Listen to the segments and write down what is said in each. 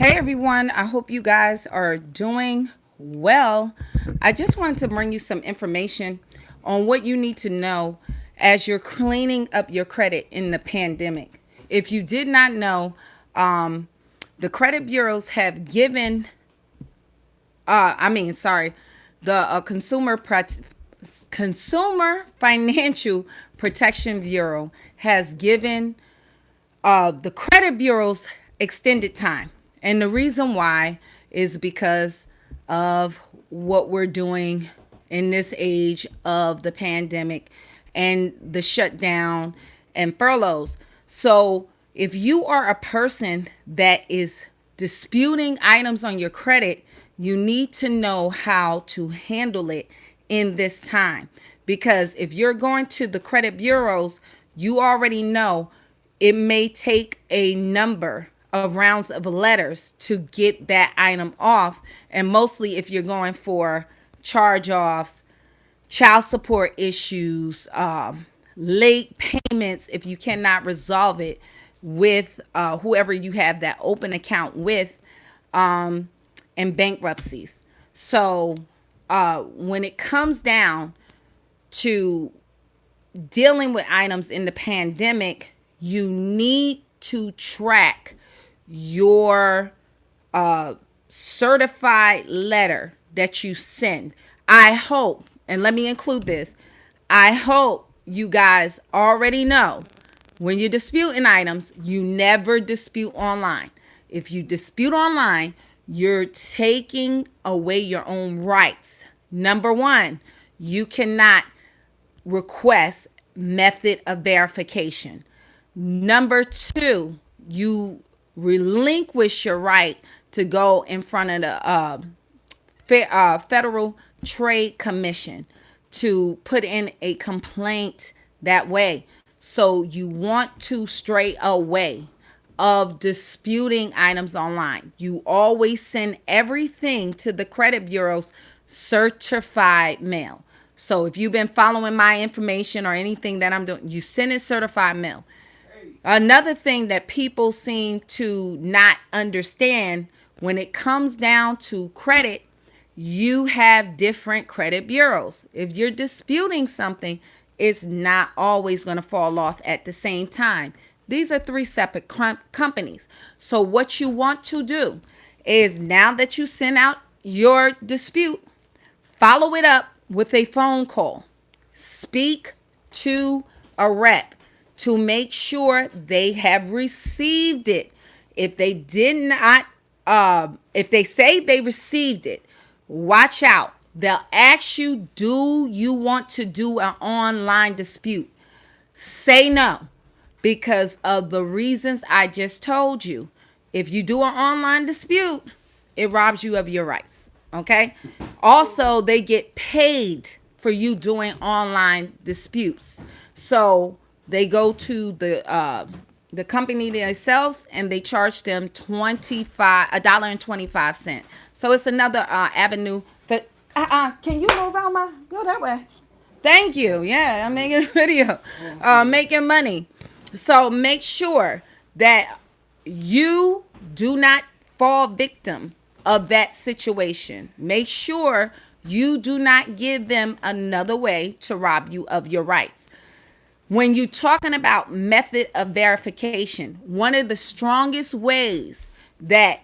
Hey everyone, I hope you guys are doing well. I just wanted to bring you some information on what you need to know as you're cleaning up your credit in the pandemic. If you did not know, the credit bureaus have given, the Consumer Financial Protection Bureau has given the credit bureaus extended time. And the reason why is because of what we're doing in this age of the pandemic and the shutdown and furloughs. So if you are a person that is disputing items on your credit, you need to know how to handle it in this time. Because if you're going to the credit bureaus, you already know it may take a number of rounds of letters to get that item off. And mostly if you're going for charge offs, child support issues, late payments, if you cannot resolve it with whoever you have that open account with, and bankruptcies. So when it comes down to dealing with items in the pandemic, you need to track your certified letter that you send. I hope, and let me include this, I hope you guys already know when you're disputing items, you never dispute online. If you dispute online, you're taking away your own rights. Number one, you cannot request method of verification. Number two, you relinquish your right to go in front of the Federal Trade Commission to put in a complaint that way. So you want to stray away of disputing items online. You always send everything to the credit bureau's certified mail. So if you've been following my information or anything that I'm doing, you send it certified mail. Another thing that people seem to not understand when it comes down to credit, you have different credit bureaus. If you're disputing something, it's not always going to fall off at the same time. These are three separate companies. So what you want to do is, now that you send out your dispute, follow it up with a phone call. Speak to a rep to make sure they have received it. If they did not, if they say they received it, watch out. They'll ask you, do you want to do an online dispute? Say no, because of the reasons I just told you. If you do an online dispute, it robs you of your rights. Okay. Also, they get paid for you doing online disputes. So they go to the company themselves and they charge them $1.25. So it's another avenue that can you move, Alma? Go that way. Thank you. Yeah, I'm making a video, making money. So make sure that you do not fall victim of that situation. Make sure you do not give them another way to rob you of your rights. When you're talking about method of verification, one of the strongest ways that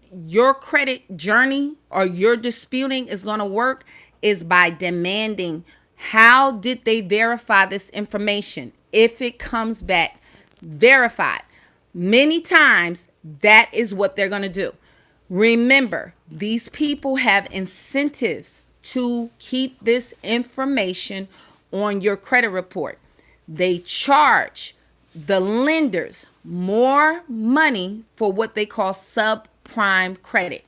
your credit journey or your disputing is going to work is by demanding, how did they verify this information? If it comes back verified, many times that is what they're going to do. Remember, these people have incentives to keep this information on your credit report. They charge the lenders more money for what they call subprime credit,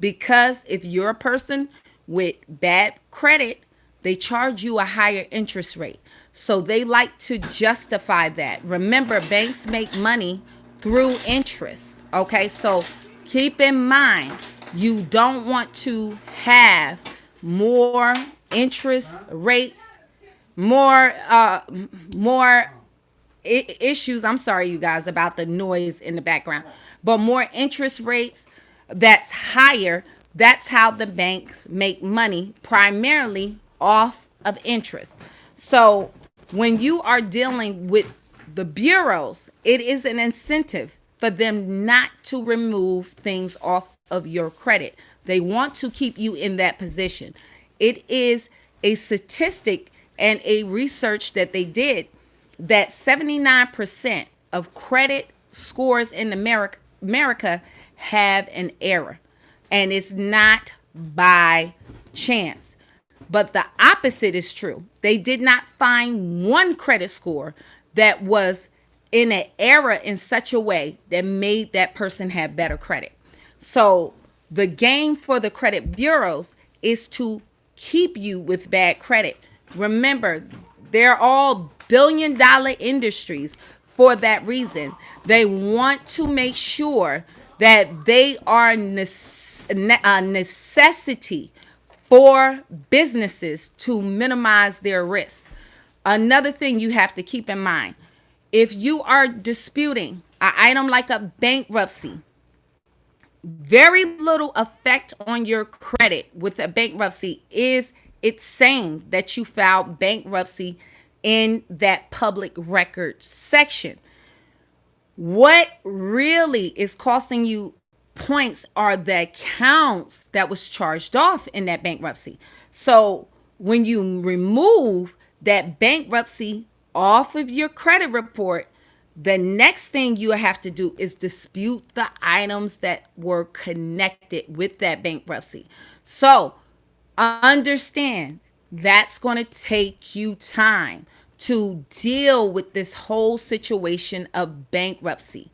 because if you're a person with bad credit, they charge you a higher interest rate. So they like to justify that. Remember, banks make money through interest. Okay, so keep in mind, you don't want to have more interest rates, more issues. I'm sorry, you guys, about the noise in the background, but more interest rates that's higher. That's how the banks make money, primarily off of interest. So when you are dealing with the bureaus, it is an incentive for them not to remove things off of your credit. They want to keep you in that position. It is a statistic and a research that they did that 79% of credit scores in America have an error. And it's not by chance. But the opposite is true. They did not find one credit score that was in an error in such a way that made that person have better credit. So the game for the credit bureaus is to keep you with bad credit. Remember, they're all billion-dollar industries for that reason. They want to make sure that they are a necessity for businesses to minimize their risks. Another thing you have to keep in mind, if you are disputing an item like a bankruptcy, very little effect on your credit with a bankruptcy is it's saying that you filed bankruptcy in that public record section. What really is costing you points are the accounts that was charged off in that bankruptcy. So when you remove that bankruptcy off of your credit report, the next thing you have to do is dispute the items that were connected with that bankruptcy. So understand that's going to take you time to deal with this whole situation of bankruptcy.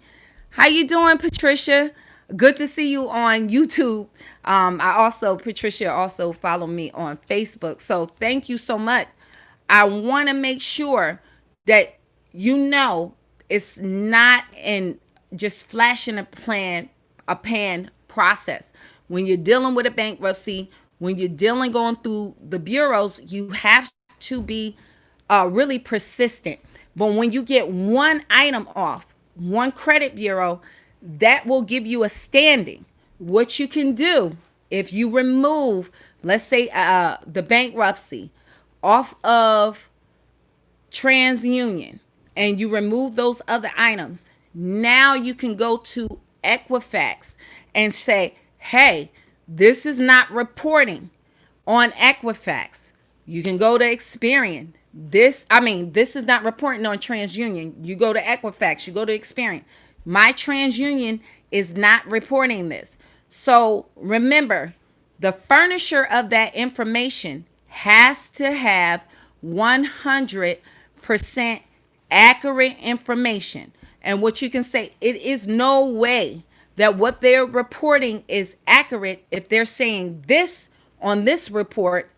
How you doing, Patricia? Good to see you on YouTube. Patricia also follow me on Facebook. So thank you so much. I want to make sure that you know it's not in just flashing a pan process. When you're dealing with a bankruptcy, when you're going through the bureaus, you have to be really persistent. But when you get one item off, one credit bureau, that will give you a standing. What you can do if you remove, let's say, the bankruptcy off of TransUnion and you remove those other items, now you can go to Equifax and say, hey, this is not reporting on Equifax. You can go to Experian. This is not reporting on TransUnion. You go to Equifax, you go to Experian. My TransUnion is not reporting this. So remember, the furnisher of that information has to have 100% accurate information. And what you can say, it is no way that what they're reporting is accurate if they're saying this on this report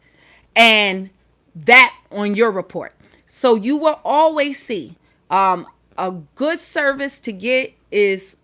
and that on your report. So you will always see a good service to get is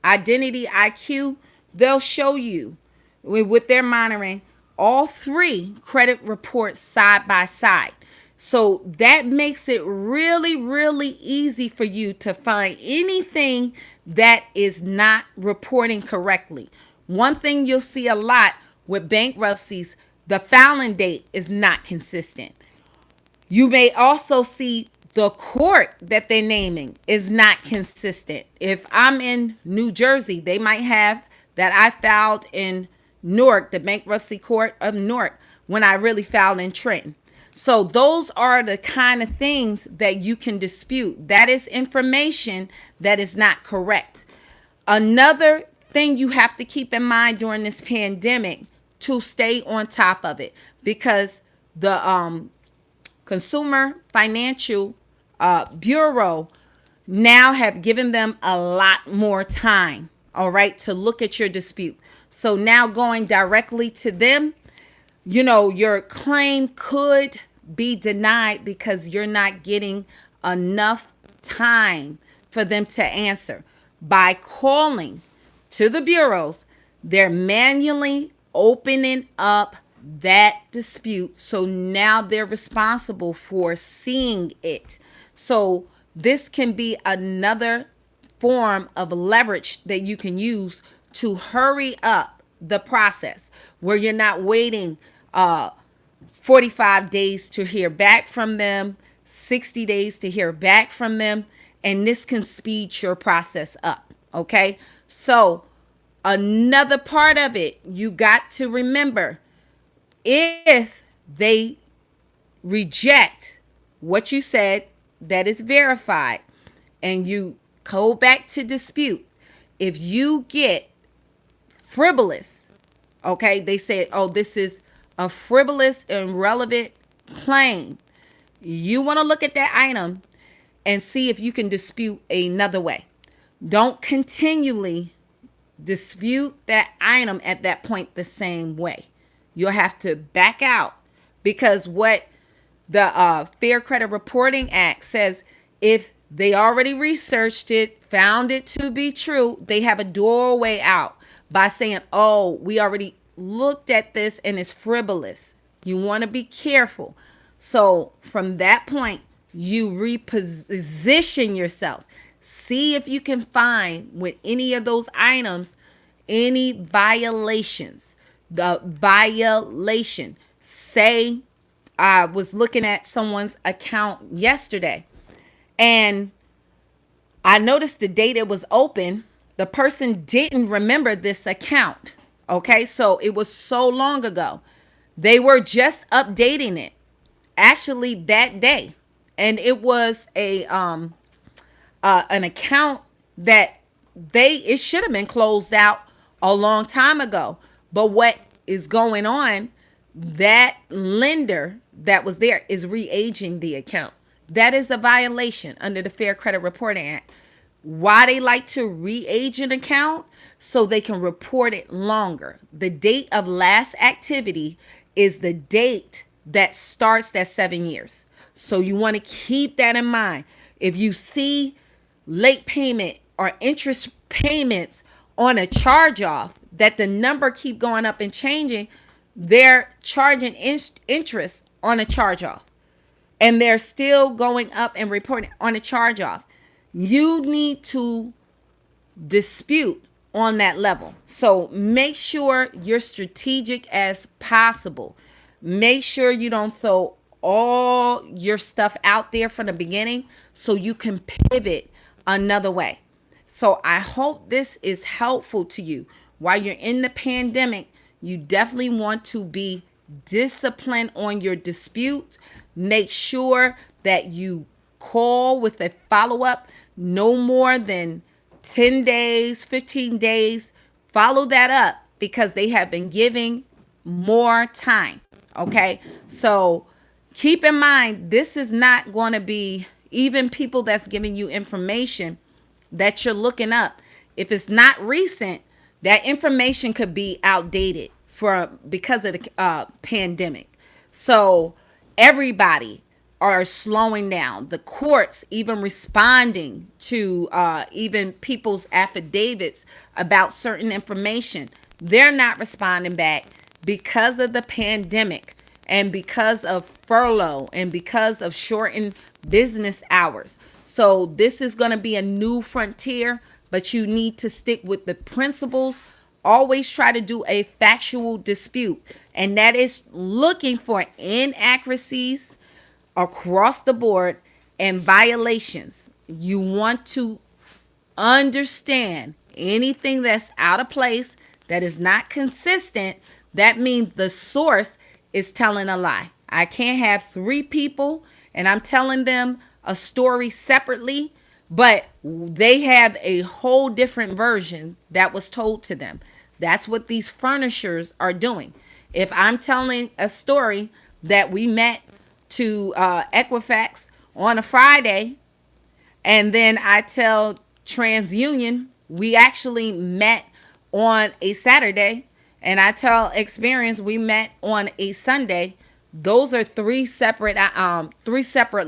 Identity IQ. They'll show you with their monitoring all three credit reports side by side. So that makes it really, really easy for you to find anything that is not reporting correctly. One thing you'll see a lot with bankruptcies, the filing date is not consistent. You may also see the court that they're naming is not consistent. If I'm in New Jersey, they might have that I filed in Newark, the bankruptcy court of Newark, when I really filed in Trenton. So those are the kind of things that you can dispute. That is information that is not correct. Another thing you have to keep in mind during this pandemic to stay on top of it, because the Consumer Financial Bureau now have given them a lot more time, all right, to look at your dispute. So now going directly to them, your claim could be denied because you're not getting enough time for them to answer. By calling to the bureaus, they're manually opening up that dispute. So now they're responsible for seeing it. So this can be another form of leverage that you can use to hurry up the process, where you're not waiting 45 days to hear back from them, 60 days to hear back from them, and this can speed your process up. Okay, so another part of it, you got to remember, if they reject what you said that is verified and you go back to dispute, if you get frivolous, okay, they said, oh, this is a frivolous, irrelevant claim, you want to look at that item and see if you can dispute another way. Don't continually dispute that item at that point the same way. You'll have to back out, because what the Fair Credit Reporting Act says, if they already researched it, found it to be true, they have a doorway out by saying, oh, we already looked at this and it's frivolous. You want to be careful. So from that point, you reposition yourself. See if you can find with any of those items any violations. The violation, say I was looking at someone's account yesterday and I noticed the date it was open. The person didn't remember this account. Okay, so it was so long ago. They were just updating it actually that day. And it was an account that it should have been closed out a long time ago. But what is going on, that lender that was there is re-aging the account. That is a violation under the Fair Credit Reporting Act. Why they like to re-age an account? So they can report it longer. The date of last activity is the date that starts that 7 years. So you want to keep that in mind. If you see late payment or interest payments on a charge off, that the number keep going up and changing, they're charging interest on a charge off, and they're still going up and reporting on a charge off. You need to dispute on that level. So make sure you're strategic as possible. Make sure you don't throw all your stuff out there from the beginning, so you can pivot another way. So I hope this is helpful to you. While you're in the pandemic, you definitely want to be disciplined on your dispute. Make sure that you call with a follow-up no more than 10 days, 15 days. Follow that up, because they have been giving more time. Okay, so keep in mind, this is not going to be, even people that's giving you information that you're looking up, if it's not recent, that information could be outdated because of the pandemic. So everybody are slowing down. The courts even responding to even people's affidavits about certain information. They're not responding back because of the pandemic and because of furlough and because of shortened business hours. So this is going to be a new frontier, but you need to stick with the principles. Always try to do a factual dispute, and that is looking for inaccuracies across the board and violations. You want to understand anything that's out of place, that is not consistent. That means the source is telling a lie. I can't have 3 people and I'm telling them a story separately, but they have a whole different version that was told to them. That's what these furnishers are doing. If I'm telling a story that we met to Equifax on a Friday, and then I tell TransUnion we actually met on a Saturday, and I tell Experience we met on a Sunday, those are 3 separate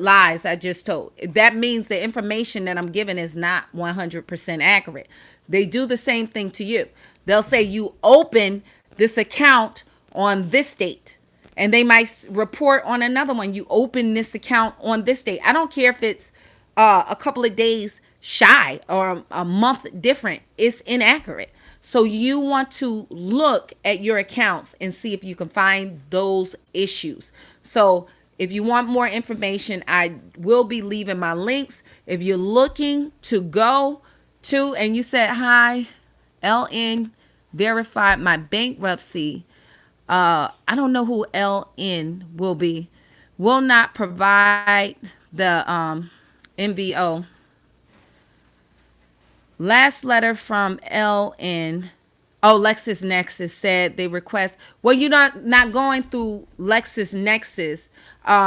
lies I just told. That means the information that I'm giving is not 100% accurate. They do the same thing to you. They'll say you open this account on this date, and they might report on another one, you open this account on this date. I don't care if it's a couple of days shy or a month different, it's inaccurate. So you want to look at your accounts and see if you can find those issues. So if you want more information, I will be leaving my links. If you're looking to go to, and you said, hi, LN verified my bankruptcy. I don't know who LN will be. Will not provide the MVO. Last letter from LN. Oh, LexisNexis said they request. Well, you're not going through LexisNexis.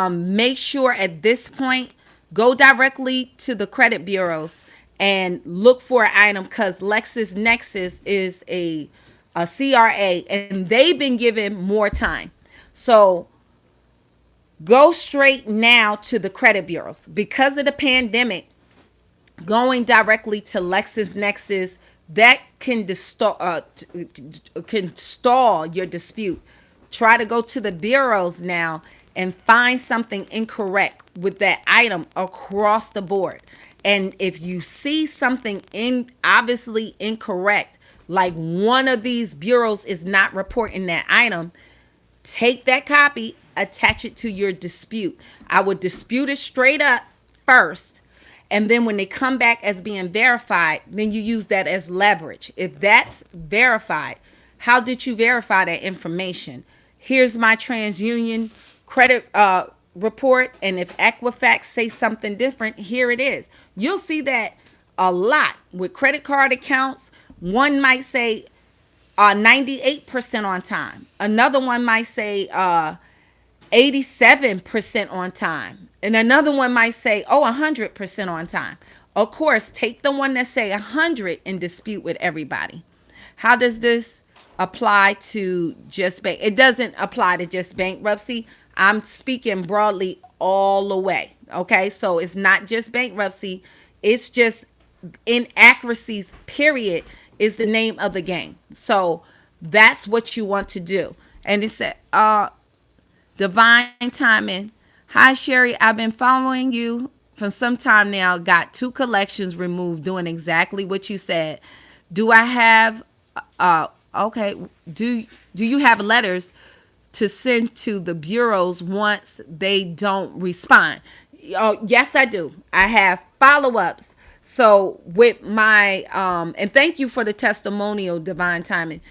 Make sure at this point, go directly to the credit bureaus and look for an item, because LexisNexis is a CRA and they've been given more time. So go straight now to the credit bureaus. Because of the pandemic, going directly to LexisNexis, that can stall your dispute. Try to go to the bureaus now and find something incorrect with that item across the board. And if you see something obviously incorrect, like one of these bureaus is not reporting that item, take that copy, attach it to your dispute. I would dispute it straight up first. And then when they come back as being verified, then you use that as leverage. If that's verified, how did you verify that information? Here's my TransUnion credit report. And if Equifax say something different, here it is. You'll see that a lot with credit card accounts. One might say 98% on time. Another one might say 87% on time. And another one might say, 100% on time. Of course, take the one that say 100 and dispute with everybody. How does this apply to just bank? It doesn't apply to just bankruptcy. I'm speaking broadly all the way. Okay, so it's not just bankruptcy. It's just inaccuracies, period, is the name of the game. So that's what you want to do. And it said, divine timing. Hi, Sherry. I've been following you for some time now. Got 2 collections removed doing exactly what you said. Do I have, okay, do you have letters to send to the bureaus once they don't respond? Oh, yes, I do. I have follow-ups. So with my, and thank you for the testimonial, divine timing.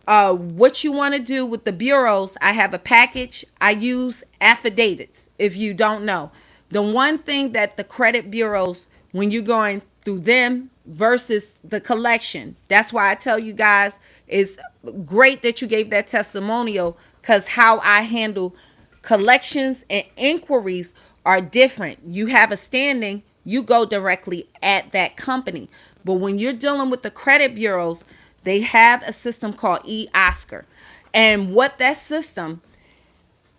What you want to do with the bureaus, I have a package. I use affidavits. If you don't know, the one thing that the credit bureaus, when you're going through them versus the collection, that's why I tell you guys, it's great that you gave that testimonial, because how I handle collections and inquiries are different. You have a standing, you go directly at that company. But when you're dealing with the credit bureaus, they have a system called eOscar. And what that system,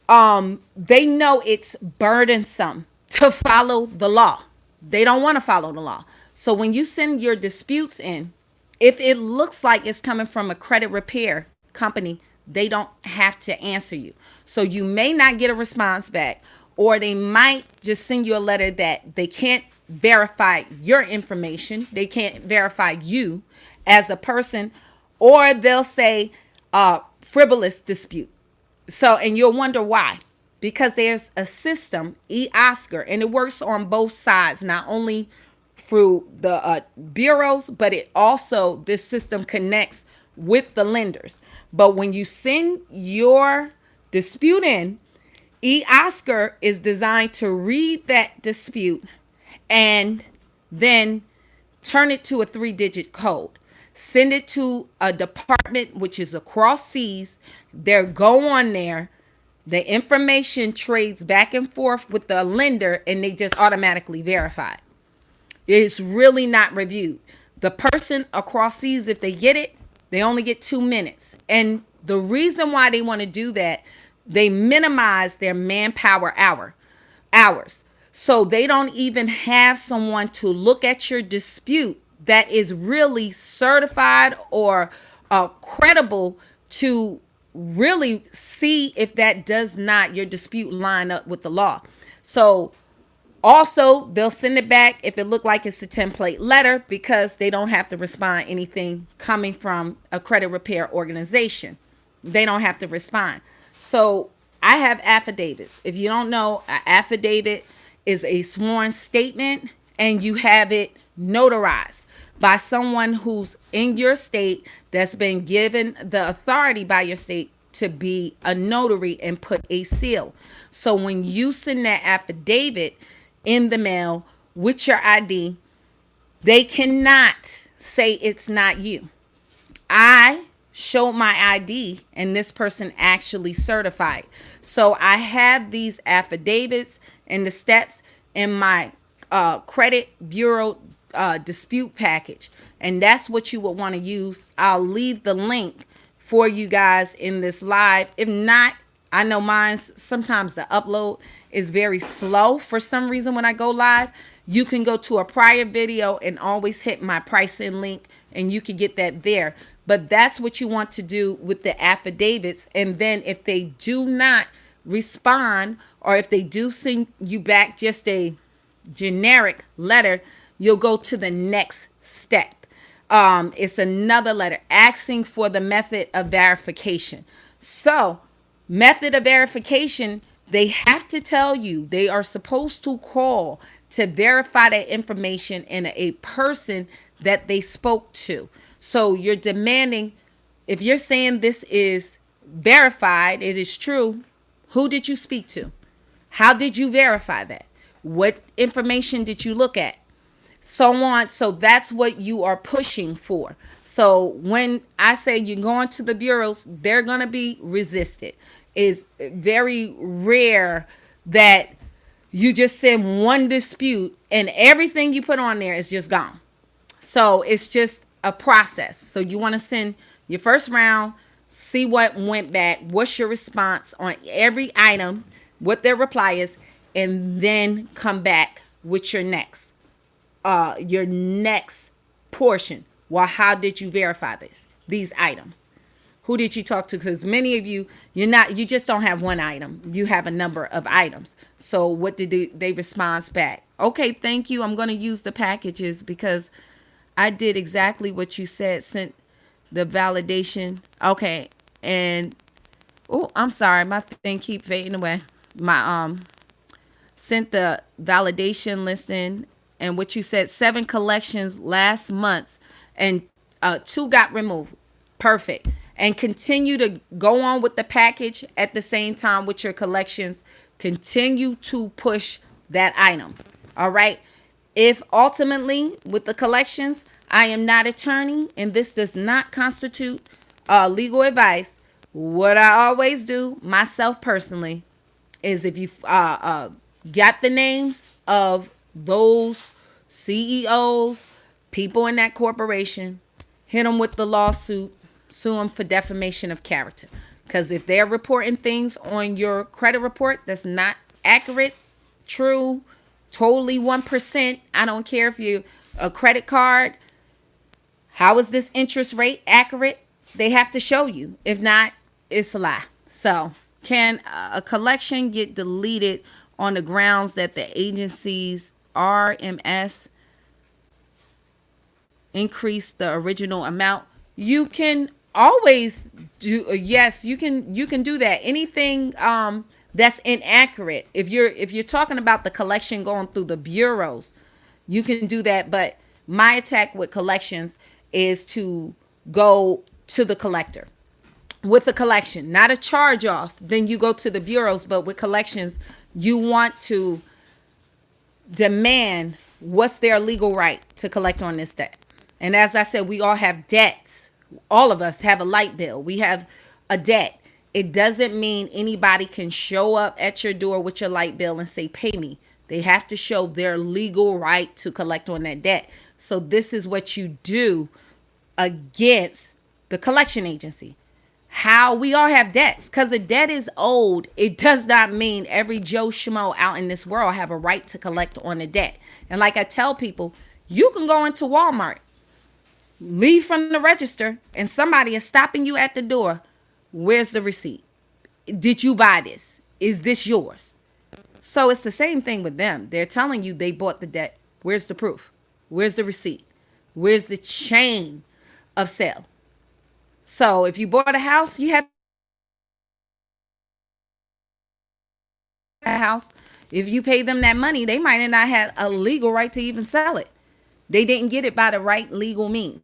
they know it's burdensome to follow the law. They don't want to follow the law. So when you send your disputes in, if it looks like it's coming from a credit repair company, they don't have to answer you. So you may not get a response back, or they might just send you a letter that they can't verify your information. They can't verify you as a person, or they'll say frivolous dispute. So, and you'll wonder why. Because there's a system, eOscar, and it works on both sides, not only through the bureaus, but it also, this system connects with the lenders. But when you send your dispute in, eOscar is designed to read that dispute and then turn it to a 3-digit code. Send it to a department which is across seas. They'll go on there. The information trades back and forth with the lender, and they just automatically verify it. It's really not reviewed. The person across seas, if they get it, they only get 2 minutes. And the reason why they want to do that, they minimize their manpower hours. So they don't even have someone to look at your dispute that is really certified or credible to really see if that does not, your dispute, line up with the law. So Also, they'll send it back if it look like it's a template letter, because they don't have to respond anything coming from a credit repair organization. They don't have to respond. So I have affidavits. If you don't know, an affidavit is a sworn statement, and you have it notarized by someone who's in your state, that's been given the authority by your state to be a notary and put a seal. So when you send that affidavit in the mail with your ID, they cannot say it's not you. I showed my ID and this person actually certified. So I have these affidavits and the steps in my credit bureau dispute package. And that's what you would want to use. I'll leave the link for you guys in this live. If not, I know mine's sometimes the upload is very slow for some reason when I go live. You can go to a prior video and always hit my pricing link, and you can get that there. But that's what you want to do with the affidavits. And then if they do not respond, or if they do send you back just a generic letter, you'll go to the next step. It's another letter asking for the method of verification. So method of verification, they have to tell you they are supposed to call to verify that information in a person that they spoke to. So you're demanding, if you're saying this is verified, it is true, who did you speak to? How did you verify that? What information did you look at? So on. So that's what you are pushing for. So when I say you're going to the bureaus, they're going to be resisted. It's very rare that you just send one dispute and everything you put on there is just gone. So it's just a process. So you want to send your first round, see what went back, what's your response on every item, what their reply is, and then come back with your next portion. Well, how did you verify these items? Who did you talk to? Because many of you, you just don't have one item. You have a number of items. So what did they respond back? Okay, thank you. I'm going to use the packages because I did exactly what you said. Sent the validation. Okay. And, oh, I'm sorry. My thing keep fading away. My, sent the validation listing, and what you said, 7 collections last month, and 2 got removed. Perfect. And continue to go on with the package at the same time with your collections. Continue to push that item. All right. If ultimately with the collections, I am not attorney and this does not constitute legal advice, what I always do myself personally is, if you got the names of those CEOs, people in that corporation, hit them with the lawsuit, sue them for defamation of character. Because if they're reporting things on your credit report that's not accurate, true, totally 1%, I don't care if you a credit card, how is this interest rate accurate? They have to show you. If not, it's a lie. So can a collection get deleted on the grounds that the agency's RMS increased the original amount? You can always do, yes, you can do that. Anything that's inaccurate, if you're talking about the collection going through the bureaus, you can do that. But my attack with collections is to go to the collector with a collection, not a charge off. Then you go to the bureaus. But with collections, you want to demand what's their legal right to collect on this debt. And as I said, we all have debts. All of us have a light bill. We have a debt. It doesn't mean anybody can show up at your door with your light bill and say, pay me. They have to show their legal right to collect on that debt. So this is what you do against the collection agency. How we all have debts. Because a debt is owed, it does not mean every Joe Schmo out in this world have a right to collect on a debt. And like I tell people, you can go into Walmart, leave from the register, and somebody is stopping you at the door. Where's the receipt? Did you buy this? Is this yours? So it's the same thing with them. They're telling you they bought the debt. Where's the proof? Where's the receipt? Where's the chain of sale? So if you bought a house, you had a house. If you pay them that money, they might have not had a legal right to even sell it. They didn't get it by the right legal means.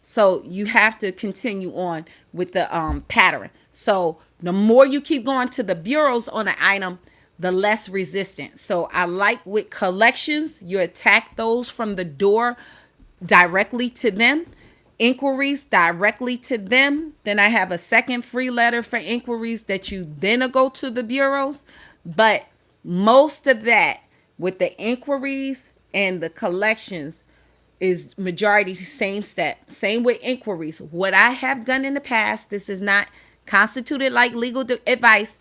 So you have to continue on with the pattern. So the more you keep going to the bureaus on an item, the less resistant. So I like with collections, you attack those from the door directly to them, inquiries directly to them. Then I have a second free letter for inquiries that you then go to the bureaus. But most of that with the inquiries and the collections is majority same step. Same with inquiries. What I have done in the past, this is not constituted like legal advice.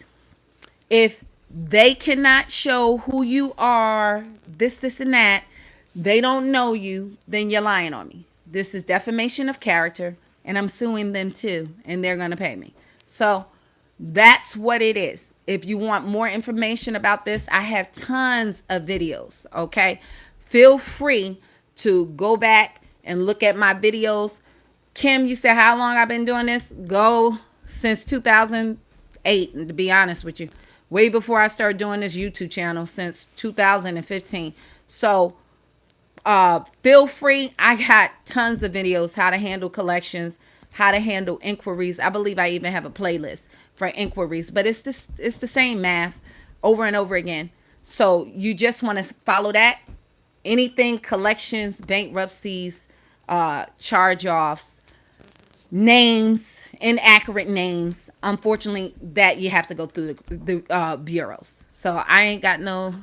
If they cannot show who you are, this, and that, they don't know you, then you're lying on me. This is defamation of character, and I'm suing them too, and they're going to pay me. So that's what it is. If you want more information about this, I have tons of videos, okay? Feel free to go back and look at my videos. Kim, you said how long I've been doing this? Go since 2008, and to be honest with you. Way before I started doing this YouTube channel, since 2015. So feel free. I got tons of videos, how to handle collections, how to handle inquiries. I believe I even have a playlist for inquiries, but it's the same math over and over again. So you just want to follow that. Anything collections, bankruptcies, charge-offs, names, inaccurate names. Unfortunately, that you have to go through the bureaus. So I got no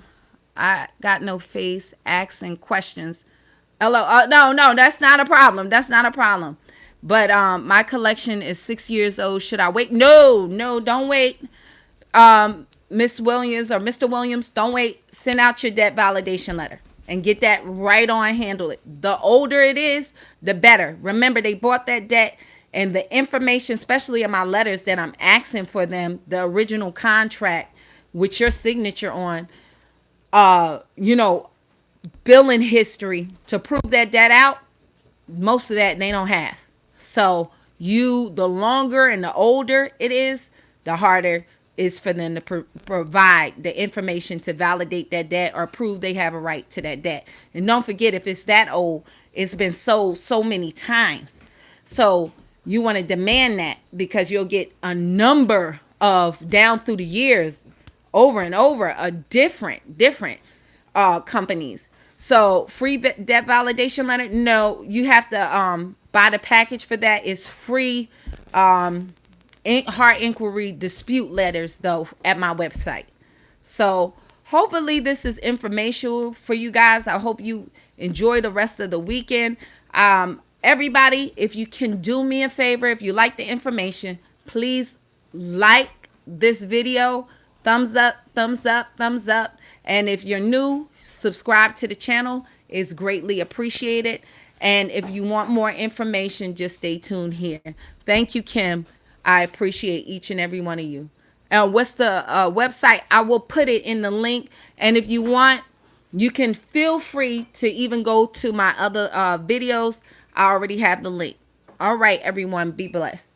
face asking questions. Hello, no, that's not a problem. That's not a problem. But my collection is 6 years old. Should I wait? No, don't wait. Miss Williams or Mr. Williams, don't wait. Send out your debt validation letter and get that right on. Handle it. The older it is, the better. Remember, they bought that debt, and the information, especially in my letters that I'm asking for them, the original contract with your signature on, billing history to prove that debt out. Most of that they don't have. So the longer and the older it is, the harder is for them to provide the information to validate that debt or prove they have a right to that debt. And don't forget, if it's that old, it's been sold so many times. So you want to demand that, because you'll get a number of, down through the years, over and over, a different companies. So free debt validation letter, no, you have to buy the package for that. It's free hard inquiry dispute letters, though, at my website. So hopefully this is informational for you guys. I hope you enjoy the rest of the weekend. Everybody, if you can do me a favor, if you like the information, please like this video. Thumbs up, thumbs up, thumbs up. And if you're new, subscribe to the channel. It's greatly appreciated. And if you want more information, just stay tuned here. Thank you, Kim. I appreciate each and every one of you. What's the website? I will put it in the link. And if you want, you can feel free to even go to my other videos. I already have the link. All right, everyone, be blessed.